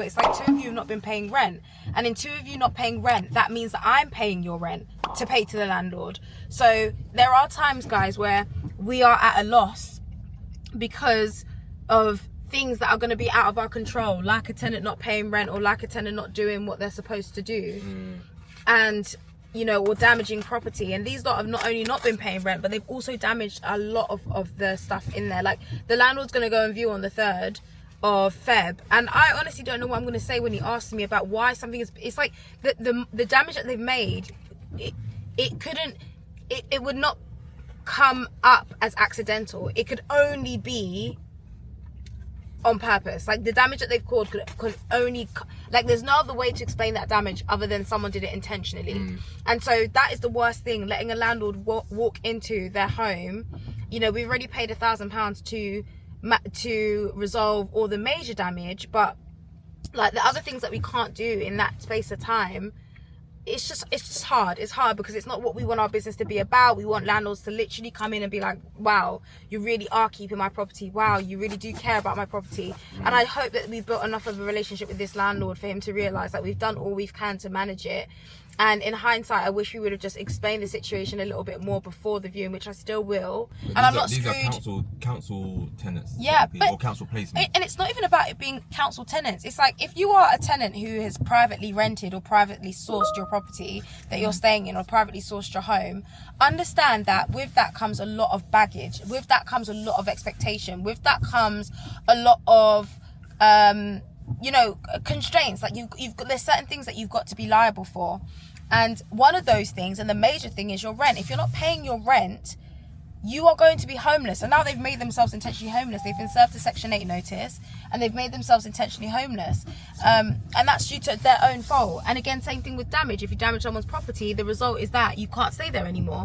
but it's like 2 of you have not been paying rent. And in 2 of you not paying rent, that means that I'm paying your rent to pay to the landlord. So there are times, guys, where we are at a loss because of things that are going to be out of our control, like a tenant not paying rent or like a tenant not doing what they're supposed to do. And, you know, or damaging property. And these lot have not only not been paying rent, but they've also damaged a lot of the stuff in there. Like, the landlord's going to go and view on the 3rd of Feb, and I honestly don't know what I'm going to say when he asks me about why something is. It's like the damage that they've made, it would not come up as accidental. It could only be on purpose. Like, the damage that they've caused could only, like, there's no other way to explain that damage other than someone did it intentionally. And so that is the worst thing, letting a landlord walk into their home. You know, we've already paid £1,000 to resolve all the major damage, but like the other things that we can't do in that space of time, it's just hard. It's hard because it's not what we want our business to be about. We want landlords to literally come in and be like, wow, you really are keeping my property. Wow, you really do care about my property. And I hope that we've built enough of a relationship with this landlord for him to realize that we've done all we can to manage it. And in hindsight, I wish we would have just explained the situation a little bit more before the viewing, which I still will. And I'm not screwed. These are council tenants. Yeah, or council placement. And it's not even about it being council tenants. It's like, if you are a tenant who has privately rented or privately sourced your property that you're staying in, or privately sourced your home, understand that with that comes a lot of baggage. With that comes a lot of expectation. With that comes a lot of you know, constraints. Like, you've got, there's certain things that you've got to be liable for. And one of those things, and the major thing, is your rent. If you're not paying your rent, you are going to be homeless. And now they've made themselves intentionally homeless. They've been served a Section 8 notice, and they've made themselves intentionally homeless. And that's due to their own fault. And again, same thing with damage. If you damage someone's property, the result is that you can't stay there anymore.